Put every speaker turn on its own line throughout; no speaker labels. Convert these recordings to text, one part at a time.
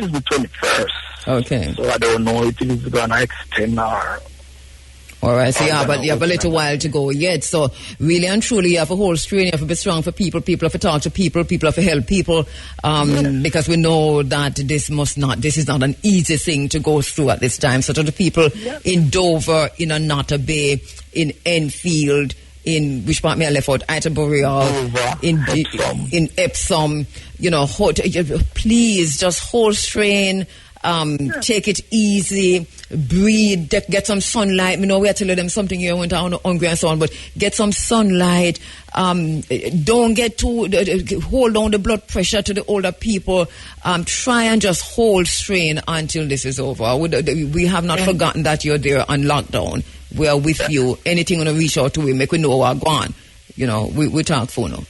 is the 21st.
Okay.
So I don't know if it is going to extend or...
All right, so you have a little while to go yet. So really and truly, you have a whole strain. You have to be strong for people. People have to talk to people. People have to help people. Because we know that this is not an easy thing to go through at this time. So to the people in Dover, in Anata Bay, in Enfield, in which part may I left out? Attleboro, in Epsom, please just hold strain. Take it easy, breathe, get some sunlight. We are telling them something here, went down hungry and so on, but get some sunlight. Don't get hold down the blood pressure to the older people. Try and just hold strain until this is over. We have not forgotten that you're there on lockdown. We are with you. Anything on reach out to we make we know we're gone. We talk for now.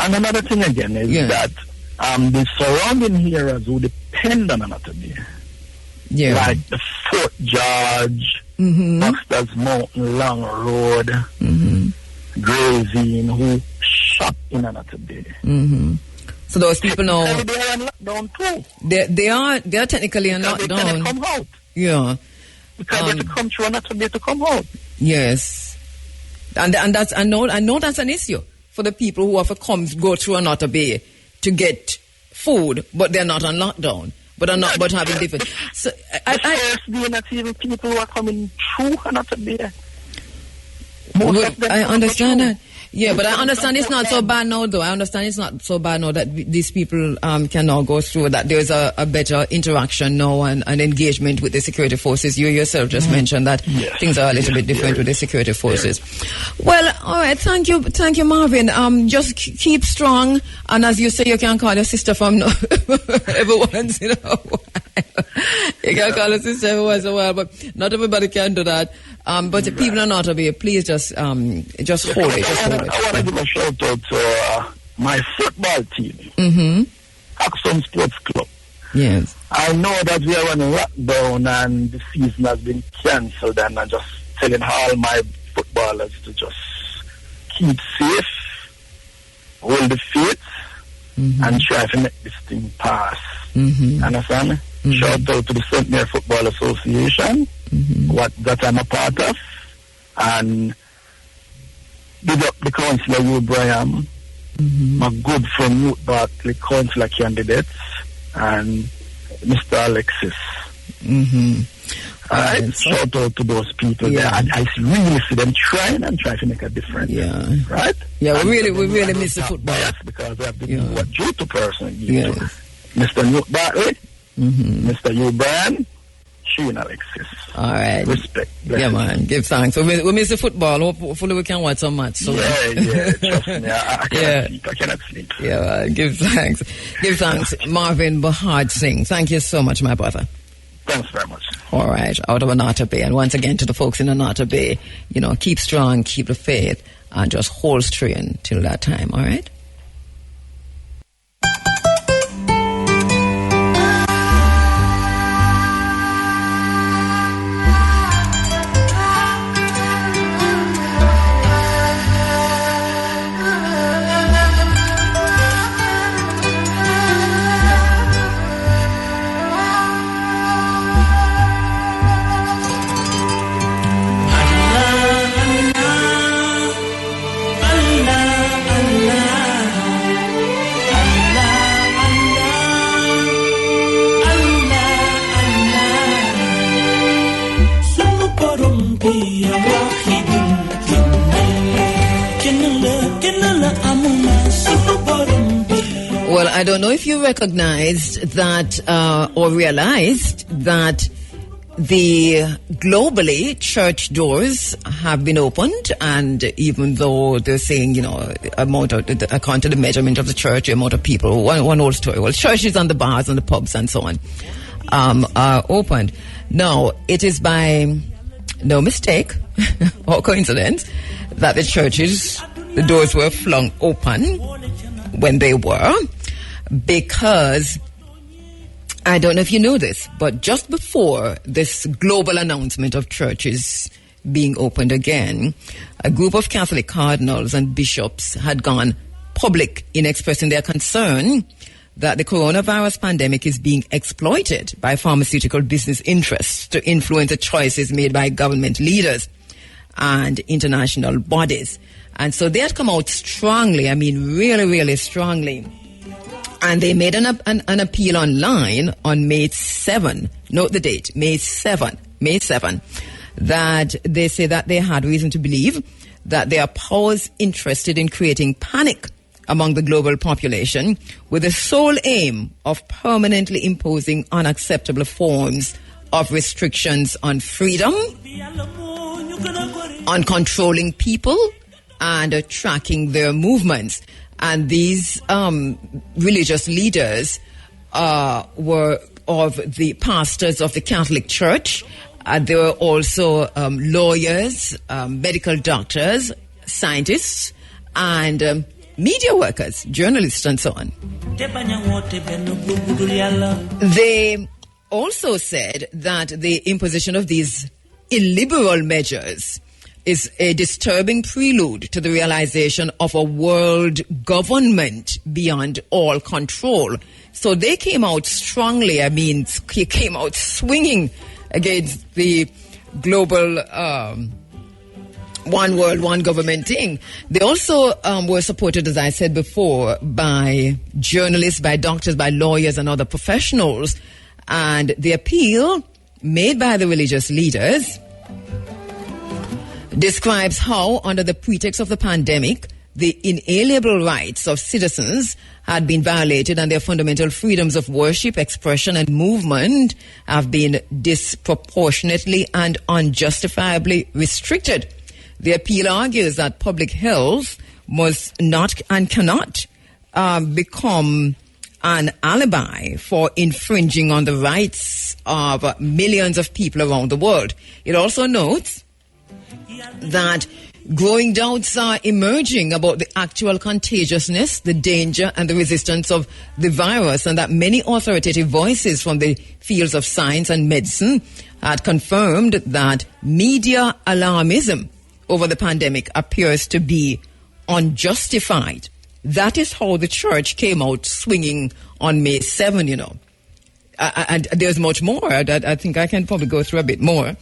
And another thing again is that the surrounding areas who depend on anatomy, like the Fort George, Buxter's Mountain, Long Road, Grazing, who shop in anatomy.
So those people now,
they are on lockdown too.
They are technically on lockdown.
They cannot come out.
Yeah.
Because they have to come through anatomy to come out.
Yes. And that's I know that's an issue for the people who have to go through anatomy to get food, but they're not on lockdown, but having different. So
not even people who are coming through anatomy.
I understand that. Yeah, but I understand it's not so bad now, though. I understand it's not so bad now that these people can now go through that. There's a better interaction now and engagement with the security forces. You yourself just mentioned that things are a little bit different with the security forces. Well, all right. Thank you, Marvin. Just keep strong. And as you say, you can call your sister from every once in a while. You can call your sister every once in a while, but not everybody can do that. But the people are not aware. Please just hold it. Just hold it.
I want to give a shout out to my football team, Axon Sports Club.
Yes.
I know that we are on lockdown and the season has been cancelled, and I'm just telling all my footballers to just keep safe, hold the faith, and try to make this thing pass. Understand? Shout out to the St. Mary Football Association, that I'm a part of, and big up the councillor, Hugh Bryan, my good friend, Youth Barkley, councillor candidates, and Mr. Alexis. Shout out to those people there. And I really see them trying to make a difference.
Yeah.
Right?
Yeah, we really miss the football.
Yes, because we have to do what due to person. Mr. Youth Barkley, Mr. Hugh Bryan, Sheen Alexis.
All right.
Respect.
Yeah, man. Give thanks. We miss the football. Hopefully we can watch some match. So.
Yeah. Trust me. I cannot sleep.
Yeah, man. Give thanks. Give thanks. Marvin Bahad Singh. Thank you so much, my brother.
Thanks very much.
All right. Out of Anata Bay. And once again to the folks in Anata Bay, keep strong, keep the faith, and just hold strain till that time. All right? Well, I don't know if you recognized that or realized that globally church doors have been opened, and even though they're saying, according to the measurement of the church, the amount of people, one old story, well, churches and the bars and the pubs and so on are opened. Now, it is by no mistake or coincidence that the doors were flung open when they were, because I don't know if you know this, but just before this global announcement of churches being opened again, a group of Catholic cardinals and bishops had gone public in expressing their concern that the coronavirus pandemic is being exploited by pharmaceutical business interests to influence the choices made by government leaders and international bodies. And so they had come out strongly, I mean, really, really strongly. And they made an appeal online on May 7. Note the date, May 7, that they say that they had reason to believe that there are powers interested in creating panic among the global population with the sole aim of permanently imposing unacceptable forms of restrictions on freedom, on controlling people, and tracking their movements. And these religious leaders were of the pastors of the Catholic Church. There were also lawyers, medical doctors, scientists, and media workers, journalists, and so on. They also said that the imposition of these illiberal measures is a disturbing prelude to the realization of a world government beyond all control. So they came out strongly, I mean, came out swinging against the global one world, one government thing. They also were supported, as I said before, by journalists, by doctors, by lawyers and other professionals. And the appeal made by the religious leaders describes how, under the pretext of the pandemic, the inalienable rights of citizens had been violated and their fundamental freedoms of worship, expression and movement have been disproportionately and unjustifiably restricted. The appeal argues that public health must not and cannot become an alibi for infringing on the rights of millions of people around the world. It also notes that growing doubts are emerging about the actual contagiousness, the danger and the resistance of the virus, and that many authoritative voices from the fields of science and medicine had confirmed that media alarmism over the pandemic appears to be unjustified. That is how the church came out swinging on May 7, you know. And there's much more. I think I can probably go through a bit more.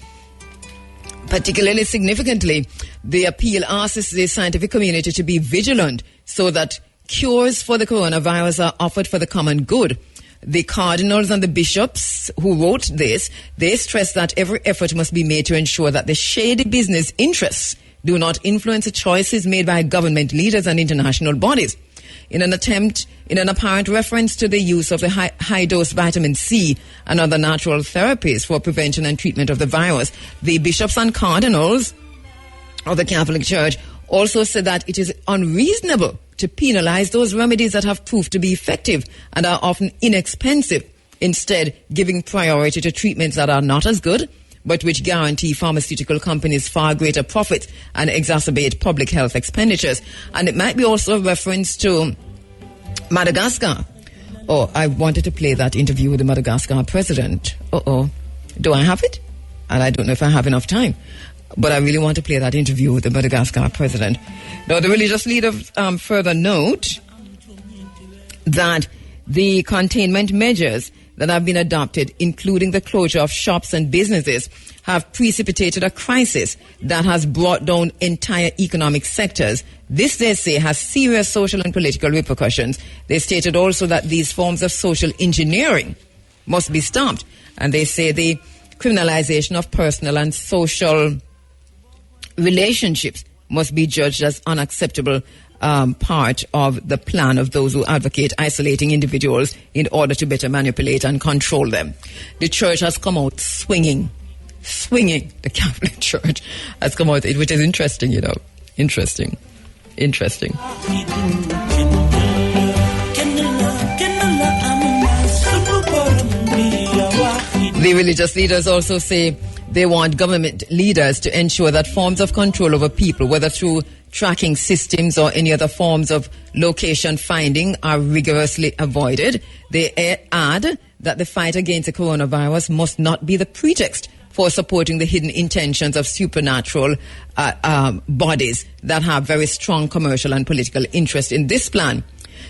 Particularly significantly, the appeal asks the scientific community to be vigilant so that cures for the coronavirus are offered for the common good. The cardinals and the bishops who wrote this, they stress that every effort must be made to ensure that the shady business interests do not influence the choices made by government leaders and international bodies. In an apparent reference to the use of the high-dose vitamin C and other natural therapies for prevention and treatment of the virus, the bishops and cardinals of the Catholic Church also said that it is unreasonable to penalize those remedies that have proved to be effective and are often inexpensive, instead giving priority to treatments that are not as good, but which guarantee pharmaceutical companies far greater profits and exacerbate public health expenditures. And it might be also a reference to Madagascar. Oh, I wanted to play that interview with the Madagascar president. Do I have it? And I don't know if I have enough time. But I really want to play that interview with the Madagascar president. Now, the religious leaders further note that the containment measures that have been adopted, including the closure of shops and businesses, have precipitated a crisis that has brought down entire economic sectors. This, they say, has serious social and political repercussions. They stated also that these forms of social engineering must be stopped. And they say the criminalization of personal and social relationships must be judged as unacceptable part of the plan of those who advocate isolating individuals in order to better manipulate and control them. The church has come out swinging. The Catholic Church has come out, which is interesting, you know. Interesting. The religious leaders also say they want government leaders to ensure that forms of control over people, whether through tracking systems or any other forms of location finding, are rigorously avoided. They add that the fight against the coronavirus must not be the pretext for supporting the hidden intentions of supernatural bodies that have very strong commercial and political interest in this plan.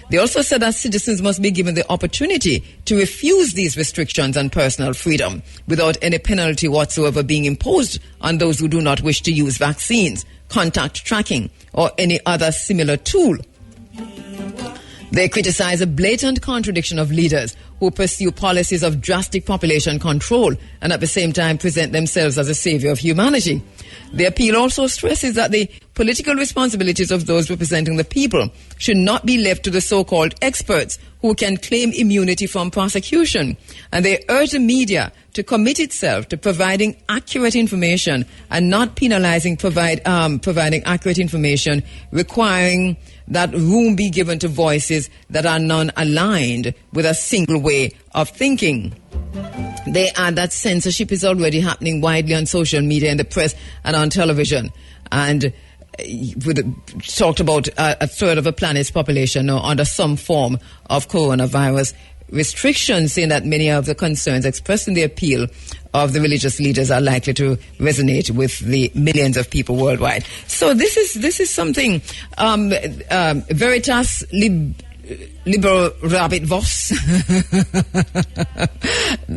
They also said that citizens must be given the opportunity to refuse these restrictions on personal freedom without any penalty whatsoever being imposed on those who do not wish to use vaccines, contact tracking, or any other similar tool. They criticize a blatant contradiction of leaders who pursue policies of drastic population control and at the same time present themselves as a savior of humanity. The appeal also stresses that the political responsibilities of those representing the people should not be left to the so-called experts who can claim immunity from prosecution. And they urge the media to commit itself to providing accurate information and not penalizing providing accurate information, requiring that room be given to voices that are non-aligned with a single way of thinking. They add that censorship is already happening widely on social media, in the press, and on television. And talked about a third of a planet's population now under some form of coronavirus restrictions, saying that many of the concerns expressed in the appeal of the religious leaders are likely to resonate with the millions of people worldwide. So this is something Veritas Liberal Rabbit Voss.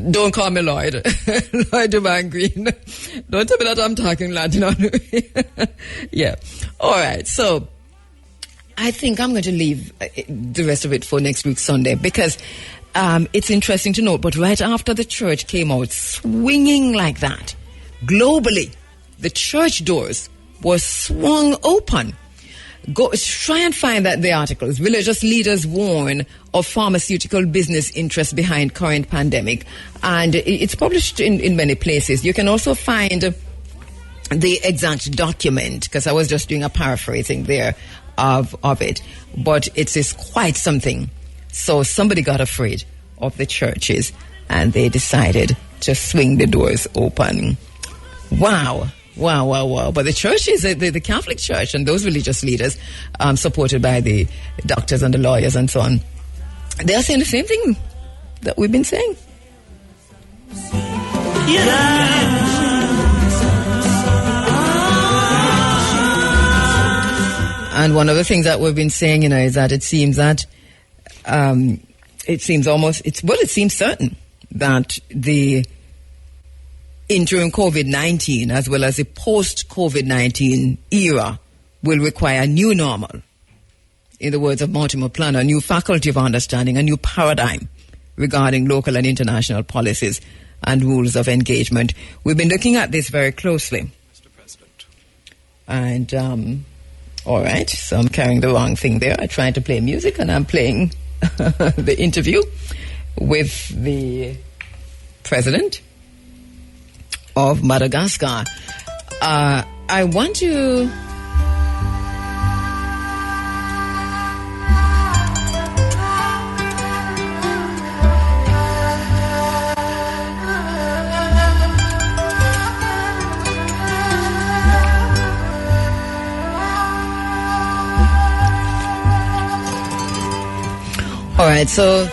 Don't call me Lloyd. Lloyd Duman Green. Don't tell me that I'm talking Latin on Yeah. All right. So I think I'm going to leave the rest of it for next week Sunday, because it's interesting to note, but right after the church came out swinging like that, globally, the church doors were swung open. Go try and find that the articles. Religious leaders warn of pharmaceutical business interests behind current pandemic, and it's published in many places. You can also find the exact document, because I was just doing a paraphrasing there of it, but it is quite something. So somebody got afraid of the churches, and they decided to swing the doors open. Wow. But the church is the Catholic Church, and those religious leaders, supported by the doctors and the lawyers and so on, they are saying the same thing that we've been saying. And one of the things that we've been saying, is that it seems that it seems certain that the interim COVID-19 as well as the post-COVID-19 era will require a new normal. In the words of Mortimer Planner, a new faculty of understanding, a new paradigm regarding local and international policies and rules of engagement. We've been looking at this very closely.
Mr. President.
And, all right, so I'm carrying the wrong thing there. I tried to play music, and I'm playing the interview with the president of Madagascar. I want to... All right, so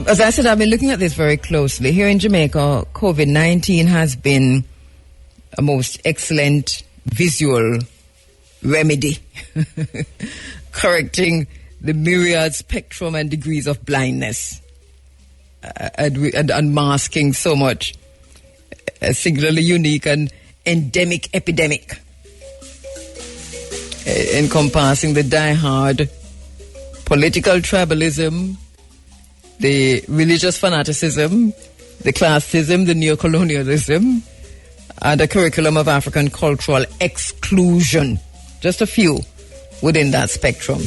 as I said, I've been looking at this very closely. Here in Jamaica, COVID-19 has been a most excellent visual remedy, correcting the myriad spectrum and degrees of blindness and unmasking so much a singularly unique and endemic epidemic, encompassing the die-hard political tribalism, the religious fanaticism, the classism, the neocolonialism, and a curriculum of African cultural exclusion. Just a few within that spectrum.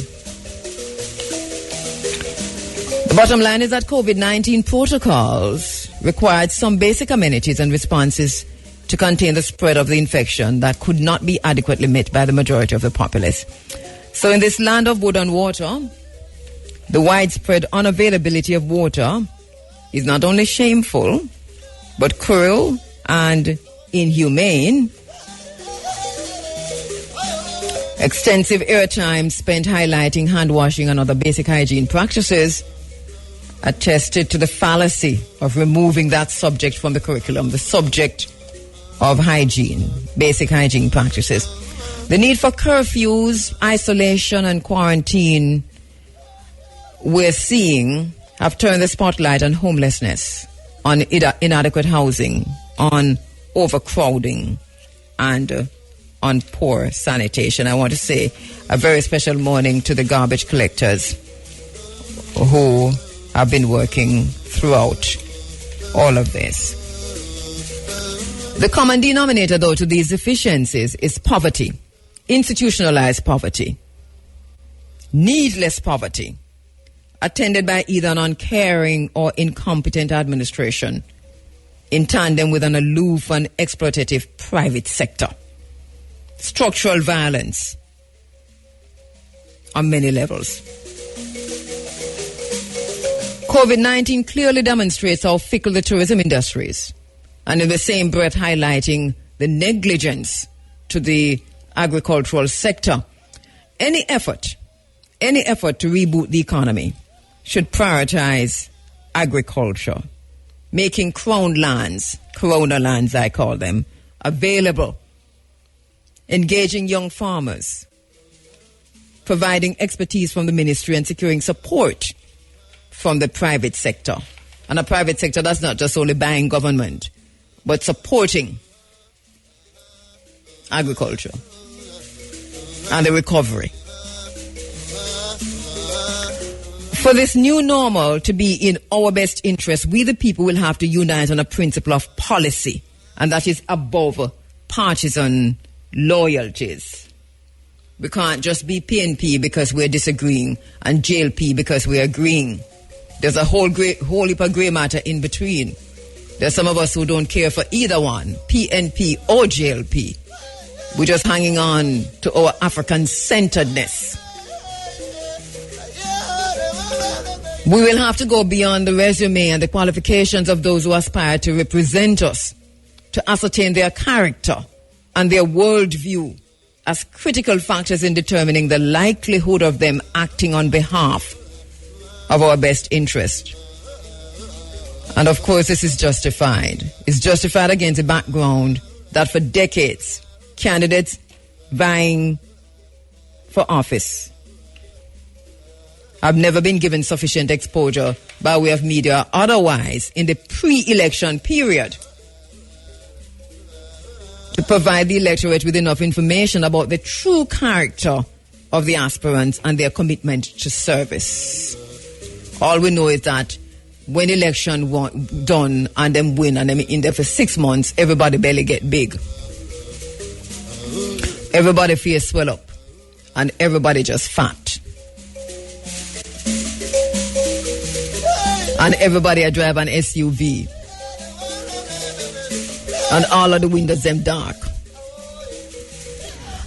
The bottom line is that COVID-19 protocols required some basic amenities and responses to contain the spread of the infection that could not be adequately met by the majority of the populace. So in this land of wood and water, the widespread unavailability of water is not only shameful, but cruel and inhumane. Extensive airtime spent highlighting hand washing and other basic hygiene practices attested to the fallacy of removing that subject from the curriculum, the subject of hygiene, basic hygiene practices. The need for curfews, isolation, and quarantine we're seeing have turned the spotlight on homelessness, on inadequate housing, on overcrowding, and on poor sanitation. I want to say a very special morning to the garbage collectors who have been working throughout all of this. The common denominator, though, to these deficiencies is poverty, institutionalized poverty, needless poverty, attended by either an uncaring or incompetent administration, in tandem with an aloof and exploitative private sector. Structural violence on many levels. COVID-19 clearly demonstrates how fickle the tourism industry is, and in the same breath highlighting the negligence to the agricultural sector. Any effort to reboot the economy should prioritize agriculture, making corona lands I call them, available, engaging young farmers, providing expertise from the ministry and securing support from the private sector. And a private sector that's not just only buying government, but supporting agriculture and the recovery. For this new normal to be in our best interest, we the people will have to unite on a principle of policy, and that is above partisan loyalties. We can't just be PNP because we're disagreeing and JLP because we're agreeing. There's a whole heap of grey matter in between. There's some of us who don't care for either one, PNP or JLP. We're just hanging on to our African-centeredness. We will have to go beyond the resume and the qualifications of those who aspire to represent us, to ascertain their character and their worldview as critical factors in determining the likelihood of them acting on behalf of our best interest. And of course, this is justified. It's justified against the background that for decades, candidates vying for office have never been given sufficient exposure by way of media, otherwise in the pre-election period, to provide the electorate with enough information about the true character of the aspirants and their commitment to service. All we know is that when election done and them win and them in there for 6 months, everybody belly get big. Everybody face swell up. And everybody just fat. And everybody drive an SUV. And all of the windows them dark.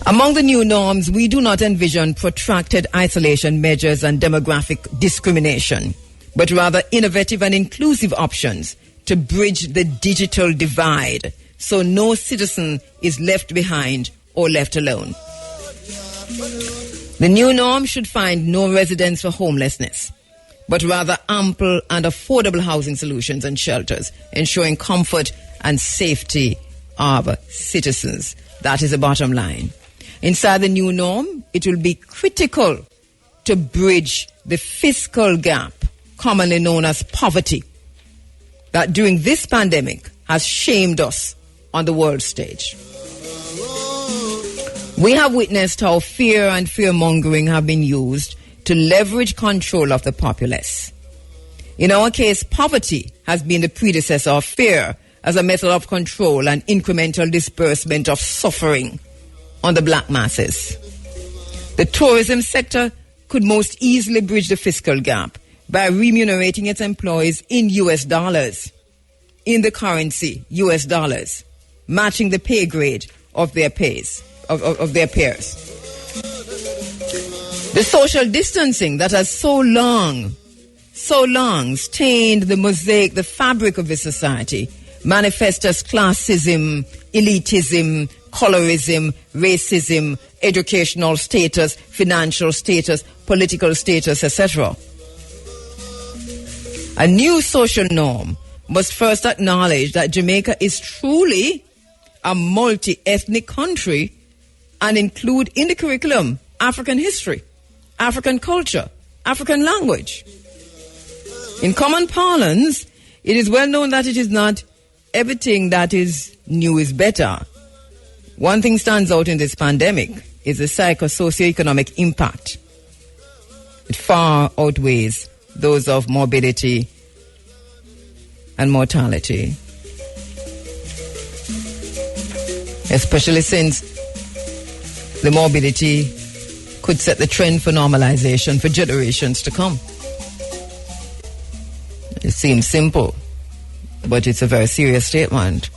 Among the new norms, we do not envision protracted isolation measures and demographic discrimination, but rather innovative and inclusive options to bridge the digital divide so no citizen is left behind or left alone. The new norm should find no residence for homelessness, but rather ample and affordable housing solutions and shelters, ensuring comfort and safety of citizens. That is the bottom line. Inside the new norm, it will be critical to bridge the fiscal gap, commonly known as poverty, that during this pandemic has shamed us on the world stage. We have witnessed how fear and fear-mongering have been used to leverage control of the populace. In our case, poverty has been the predecessor of fear as a method of control and incremental disbursement of suffering on the black masses. The tourism sector could most easily bridge the fiscal gap by remunerating its employees in US dollars, in the currency US dollars, matching the pay grade of their peers. The social distancing that has so long stained the mosaic, the fabric of the society, manifests as classism, elitism, colorism, racism, educational status, financial status, political status, etc. A new social norm must first acknowledge that Jamaica is truly a multi-ethnic country and include in the curriculum African history, African culture, African language. In common parlance, it is well known that it is not everything that is new is better. One thing stands out in this pandemic is the psycho-socioeconomic impact. It far outweighs those of morbidity and mortality. Especially since the morbidity could set the trend for normalization for generations to come. It seems simple, but it's a very serious statement.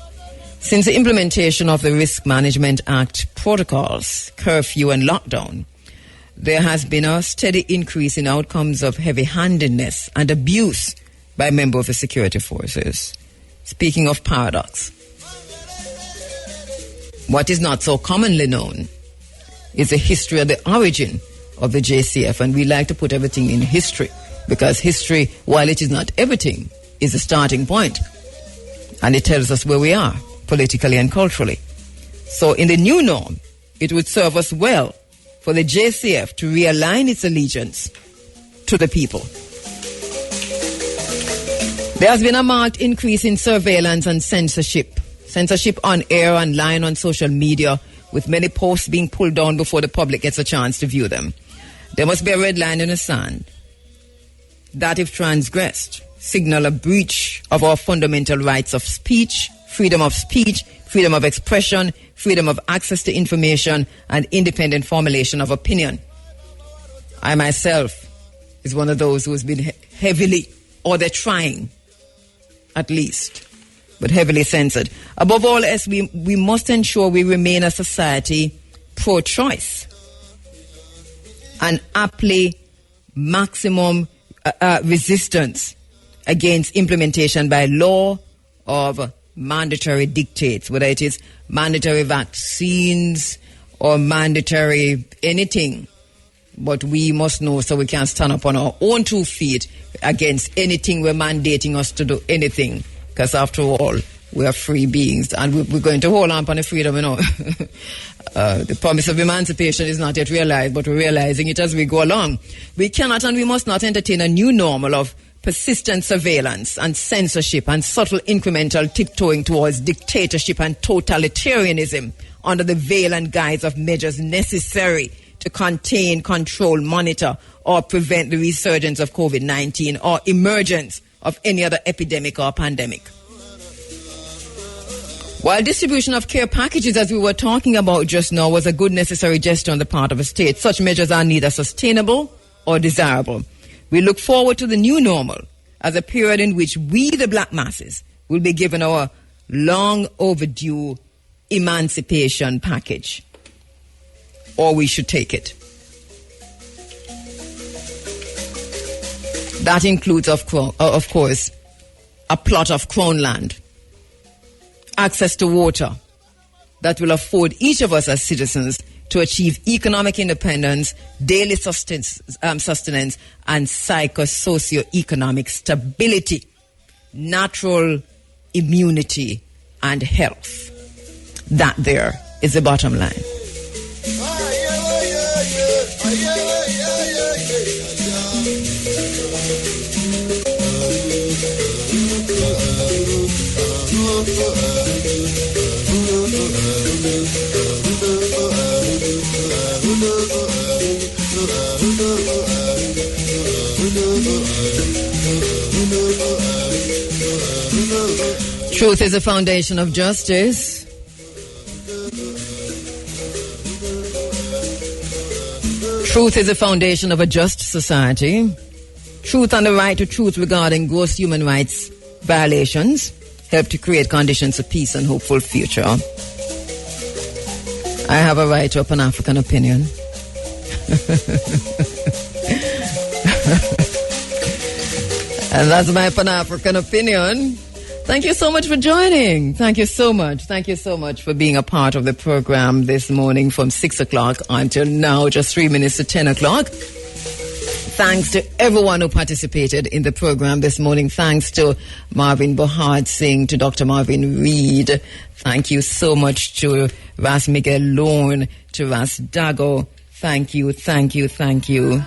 Since the implementation of the Risk Management Act protocols, curfew and lockdown, there has been a steady increase in outcomes of heavy-handedness and abuse by members of the security forces. Speaking of paradox, what is not so commonly known is the history of the origin of the JCF, and we like to put everything in history because history, while it is not everything, is a starting point, and it tells us where we are politically and culturally. So in the new norm, it would serve us well for the JCF to realign its allegiance to the people. There has been a marked increase in surveillance and censorship. Censorship on air, online, on social media, with many posts being pulled down before the public gets a chance to view them. There must be a red line in the sand that, if transgressed, signal a breach of our fundamental rights of speech, freedom of expression, freedom of access to information, and independent formulation of opinion. I myself is one of those who has been heavily, or they're trying, at least, but heavily censored. Above all else, we must ensure we remain a society pro-choice and aptly maximum resistance against implementation by law of mandatory dictates, whether it is mandatory vaccines or mandatory anything. But we must know so we can stand up on our own 2 feet against anything we're mandating us to do anything. Because after all, we are free beings and we're going to hold on the freedom, the promise of emancipation is not yet realized, but we're realizing it as we go along. We cannot and we must not entertain a new normal of persistent surveillance and censorship and subtle incremental tiptoeing towards dictatorship and totalitarianism under the veil and guise of measures necessary to contain, control, monitor, or prevent the resurgence of COVID-19 or emergence of any other epidemic or pandemic. While distribution of care packages, as we were talking about just now, was a good necessary gesture on the part of a state, such measures are neither sustainable or desirable. We look forward to the new normal as a period in which we, the black masses, will be given our long overdue emancipation package. Or we should take it. That includes, of course, a plot of crown land, access to water that will afford each of us as citizens to achieve economic independence, daily sustenance, and psycho-socio-economic stability, natural immunity, and health. That there is the bottom line. Truth is the foundation of justice. Truth is the foundation of a just society. Truth and the right to truth regarding gross human rights violations help to create conditions of peace and hopeful future. I have a right to a Pan-African opinion. And that's my Pan-African opinion. Thank you so much for joining. Thank you so much. Thank you so much for being a part of the program this morning from 6 o'clock until now, just 3 minutes to 10 o'clock. Thanks to everyone who participated in the program this morning. Thanks to Marvin Bohard Singh, to Dr. Marvin Reed. Thank you so much to Ras Miguel Lorne, Taras Dago. Thank you, thank you, thank you.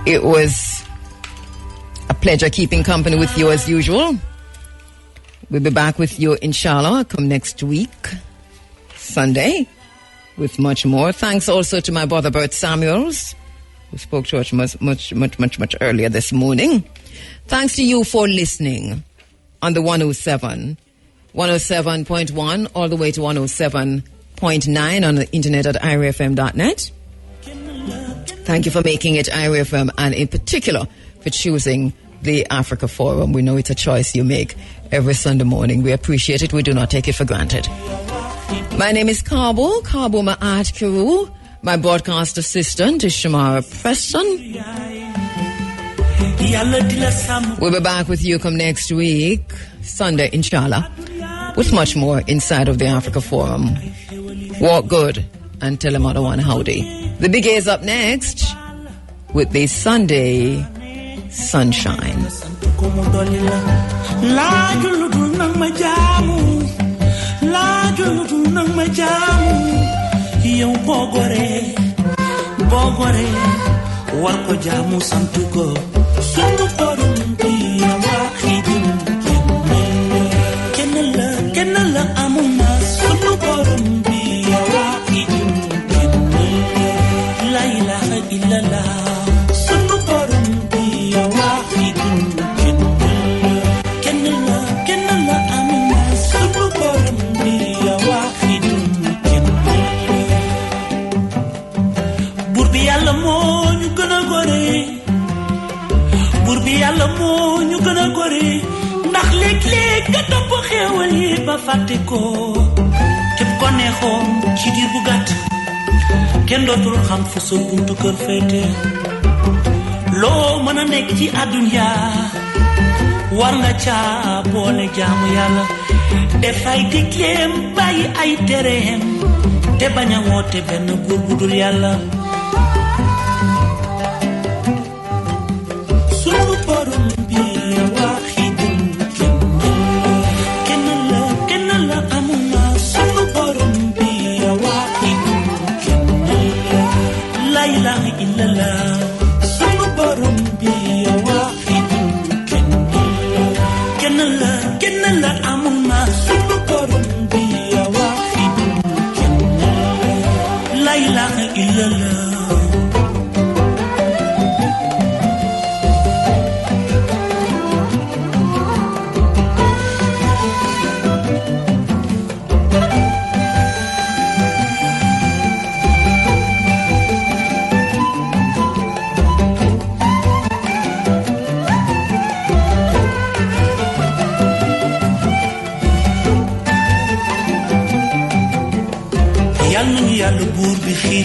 It was a pleasure keeping company with you as usual. We'll be back with you, inshallah, come next week, Sunday, with much more. Thanks also to my brother Bert Samuels, who spoke to us much earlier this morning. Thanks to you for listening on the 107.1 all the way to 107.9 on the internet at irafm.net. Thank you for making it IRFM, and in particular for choosing the Africa Forum. We know it's a choice you make every Sunday morning. We appreciate it. We do not take it for granted. My name is Kabo Ma'at Kiru. My broadcast assistant is Shamara Preston. We'll be back with you come next week, Sunday, inshallah, with much more inside of the Africa Forum. Walk good and tell them other one howdy. The Big A is up next with the Sunday Sunshine.
Yàlla moo ñu gën a gore ndax léeg-léeg nga topp xéewal yi ba fàtte ko képp ko neexoon ci diir bu gàtt kenn dootul xam fu sa buntu kër féete loo mën a nekk ci àdduna war nga caa boole jaamu yàlla dafay digleem bàyyi ay tereem te bañ a woote benn buur bu dul yàlla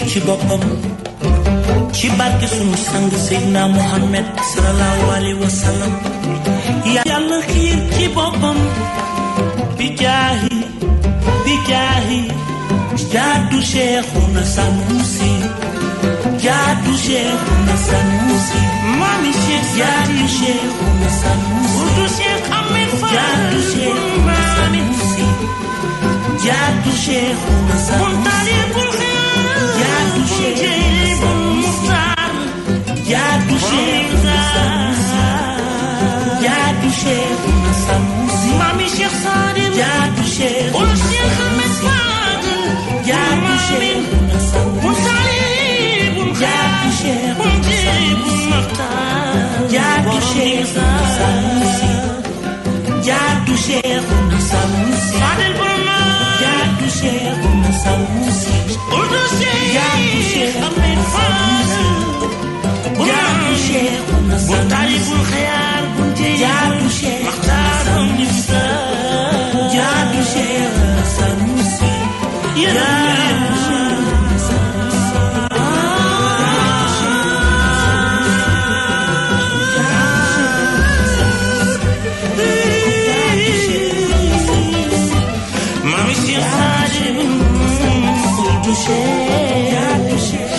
ci boppam ci barke sunu sang Seydina Muhammad sallallahu alayhi wa sallam yàlla xiir ci boppam bi jaahi jaadu Cheikhuna Sanusi mami Cheikh jaadu Cheikhuna Sanusi urdu Cheikh Ahmed Fall jaadu Cheikhuna Sanusi jaadu Cheikhuna Sanusi jaadu Cheikhuna Sanusi mami Cheikh Sadim jaadu Cheikhuna Sanusi jaadu Cheikhuna Sanusi jaadu Cheikhuna Sanusi jaadu Cheikhuna Sanusi jaadu Cheikhuna Sanusi jaadu Cheikhuna Sanusi jaadu Cheikhuna Sanusi jaadu Cheikhuna Sanusi jaadu Cheikhuna Sanusi jaadu Cheikhuna Sanusi mami Cheikh Sadim jaadu Cheikh